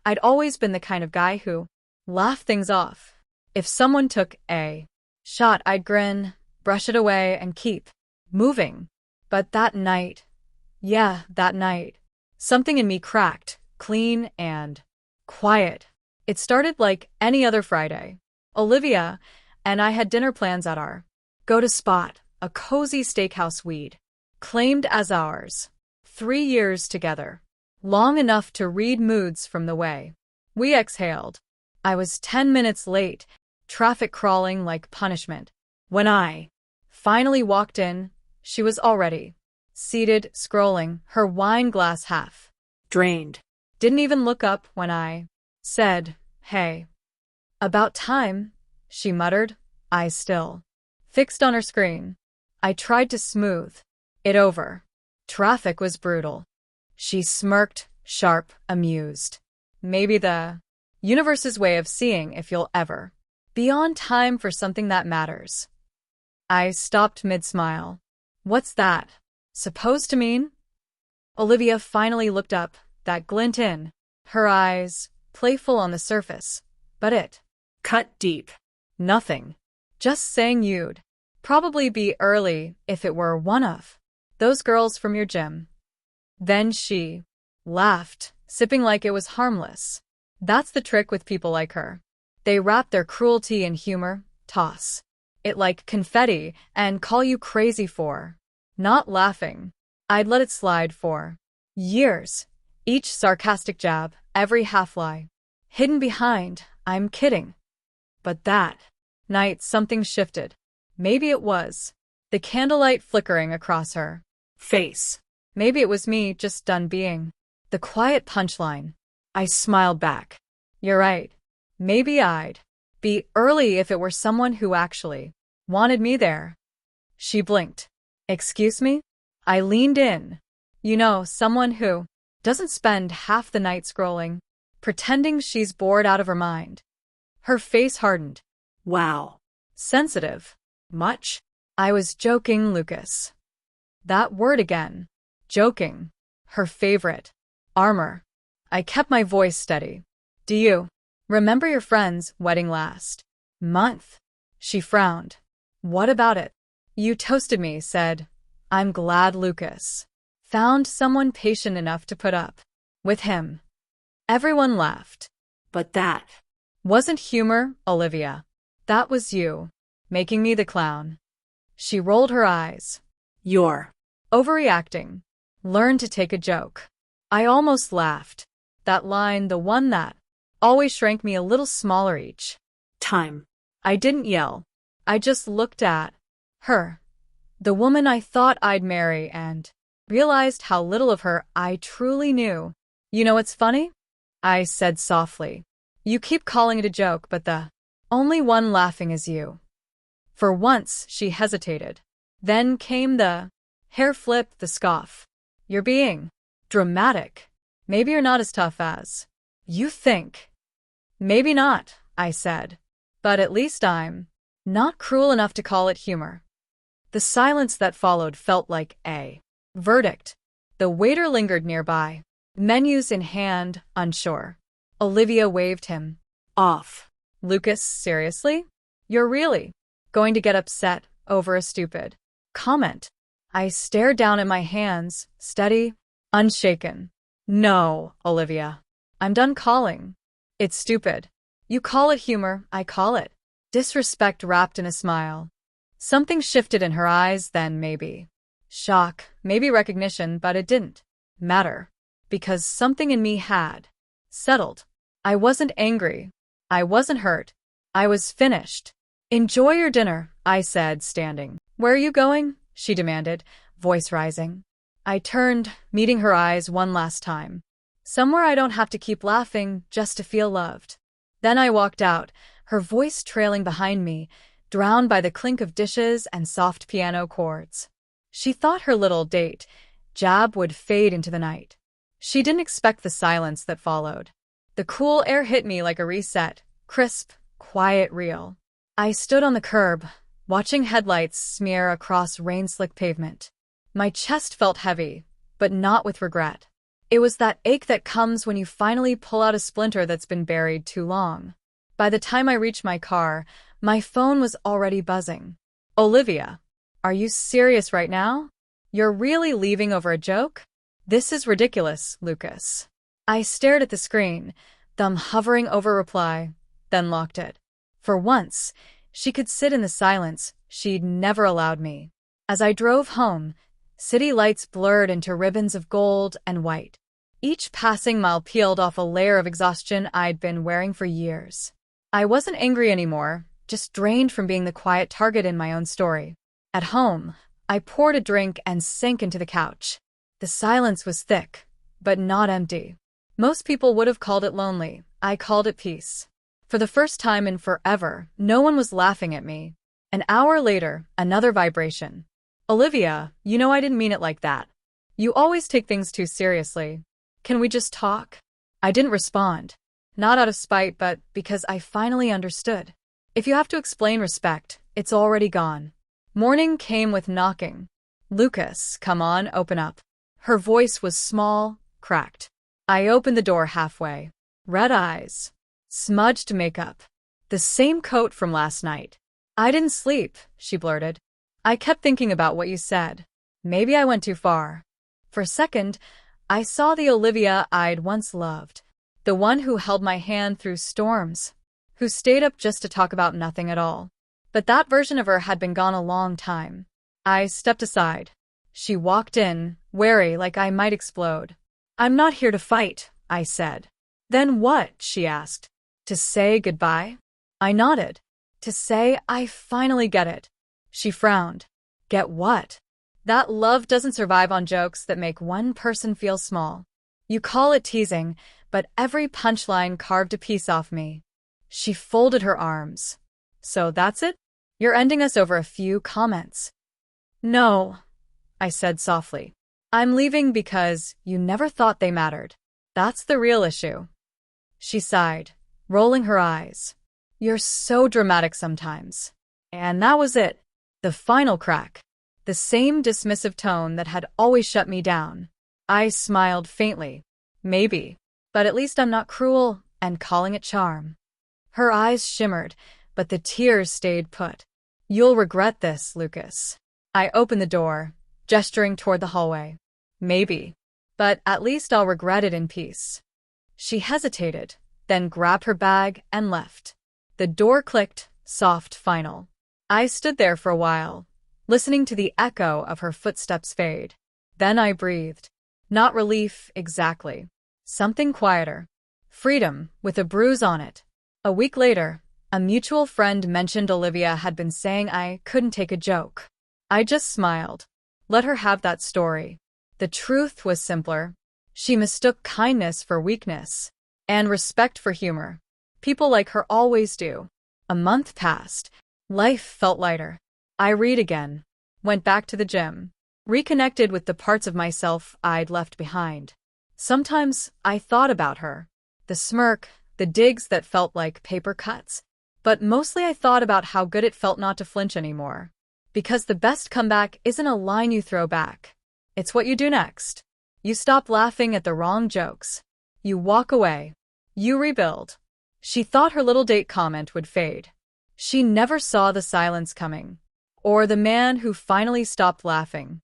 I'd always been the kind of guy who laughed things off. If someone took a shot, I'd grin, brush it away, and keep moving. But that night, that night, something in me cracked, clean and quiet. It started like any other Friday. Olivia and I had dinner plans at our go-to spot, a cozy steakhouse we'd claimed as ours. 3 years together. Long enough to read moods from the way we exhaled. I was 10 minutes late, traffic crawling like punishment. When I finally walked in, she was already seated, scrolling, her wine glass half drained. Didn't even look up when I said, "Hey." "About time," she muttered, eyes still fixed on her screen. I tried to smooth it over. Traffic was brutal. She smirked, sharp, amused. Maybe the universe's way of seeing if you'll ever be on time for something that matters. I stopped mid-smile. What's that supposed to mean? Olivia finally looked up, that glint in her eyes, playful on the surface, but it cut deep. Nothing. Just saying you'd probably be early if it were one of those girls from your gym. Then she laughed, sipping like it was harmless. That's the trick with people like her. They wrap their cruelty in humor, toss it like confetti, and call you crazy for not laughing. I'd let it slide for years. Each sarcastic jab, every half-lie, hidden behind, "I'm kidding." But that night something shifted. Maybe it was the candlelight flickering across her face. Maybe it was me just done being the quiet punchline. I smiled back. You're right. Maybe I'd be early if it were someone who actually wanted me there. She blinked. Excuse me? I leaned in. You know, someone who doesn't spend half the night scrolling, pretending she's bored out of her mind. Her face hardened. Wow. Sensitive. Much? I was joking, Lucas. That word again. Joking. Her favorite. Armor. I kept my voice steady. Do you remember your friend's wedding last month? She frowned. What about it? You toasted me, said. I'm glad Lucas found someone patient enough to put up with him. Everyone laughed. But that wasn't humor, Olivia. That was you, making me the clown. She rolled her eyes. You're overreacting. Learn to take a joke. I almost laughed. That line, the one that always shrank me a little smaller each time. I didn't yell. I just looked at her. The woman I thought I'd marry, and realized how little of her I truly knew. You know what's funny? I said softly. You keep calling it a joke, but the only one laughing is you. For once, she hesitated. Then came the hair flip, the scoff. You're being dramatic. Maybe you're not as tough as you think. Maybe not, I said. But at least I'm not cruel enough to call it humor. The silence that followed felt like a verdict. The waiter lingered nearby, menus in hand, unsure. Olivia waved him off. Lucas, seriously? You're really going to get upset over a stupid comment? I stared down at my hands, steady, unshaken. No, Olivia. I'm done calling it stupid. You call it humor, I call it disrespect wrapped in a smile. Something shifted in her eyes then, maybe shock, maybe recognition, but it didn't matter. Because something in me had settled. I wasn't angry. I wasn't hurt. I was finished. Enjoy your dinner, I said, standing. Where are you going? She demanded, voice rising. I turned, meeting her eyes one last time. Somewhere I don't have to keep laughing just to feel loved. Then I walked out, her voice trailing behind me, drowned by the clink of dishes and soft piano chords. She thought her little date jab would fade into the night. She didn't expect the silence that followed. The cool air hit me like a reset, crisp, quiet, real. I stood on the curb, watching headlights smear across rain-slick pavement. My chest felt heavy, but not with regret. It was that ache that comes when you finally pull out a splinter that's been buried too long. By the time I reached my car, my phone was already buzzing. Olivia, are you serious right now? You're really leaving over a joke? This is ridiculous, Lucas. I stared at the screen, thumb hovering over reply, then locked it. For once, she could sit in the silence she'd never allowed me. As I drove home, city lights blurred into ribbons of gold and white. Each passing mile peeled off a layer of exhaustion I'd been wearing for years. I wasn't angry anymore, just drained from being the quiet target in my own story. At home, I poured a drink and sank into the couch. The silence was thick, but not empty. Most people would have called it lonely. I called it peace. For the first time in forever, no one was laughing at me. An hour later, another vibration. Olivia, you know I didn't mean it like that. You always take things too seriously. Can we just talk? I didn't respond. Not out of spite, but because I finally understood. If you have to explain respect, it's already gone. Morning came with knocking. Lucas, come on, open up. Her voice was small, cracked. I opened the door halfway. Red eyes. Smudged makeup. The same coat from last night. I didn't sleep, she blurted. I kept thinking about what you said. Maybe I went too far. For a second, I saw the Olivia I'd once loved. The one who held my hand through storms. Who stayed up just to talk about nothing at all. But that version of her had been gone a long time. I stepped aside. She walked in, wary like I might explode. I'm not here to fight, I said. Then what? She asked. To say goodbye? I nodded. To say I finally get it. She frowned. Get what? That love doesn't survive on jokes that make one person feel small. You call it teasing, but every punchline carved a piece off me. She folded her arms. So that's it? You're ending us over a few comments. No, I said softly. I'm leaving because you never thought they mattered. That's the real issue. She sighed, rolling her eyes. You're so dramatic sometimes. And that was it. The final crack. The same dismissive tone that had always shut me down. I smiled faintly. Maybe. But at least I'm not cruel and calling it charm. Her eyes shimmered, but the tears stayed put. You'll regret this, Lucas. I opened the door, gesturing toward the hallway. Maybe. But at least I'll regret it in peace. She hesitated, then grabbed her bag and left. The door clicked, soft, final. I stood there for a while, listening to the echo of her footsteps fade. Then I breathed. Not relief, exactly. Something quieter. Freedom, with a bruise on it. A week later, a mutual friend mentioned Olivia had been saying I couldn't take a joke. I just smiled. Let her have that story. The truth was simpler. She mistook kindness for weakness, and respect for humor. People like her always do. A month passed. Life felt lighter. I read again. Went back to the gym. Reconnected with the parts of myself I'd left behind. Sometimes I thought about her. The smirk, the digs that felt like paper cuts. But mostly I thought about how good it felt not to flinch anymore. Because the best comeback isn't a line you throw back. It's what you do next. You stop laughing at the wrong jokes. You walk away. You rebuild. She thought her little date comment would fade. She never saw the silence coming. Or the man who finally stopped laughing.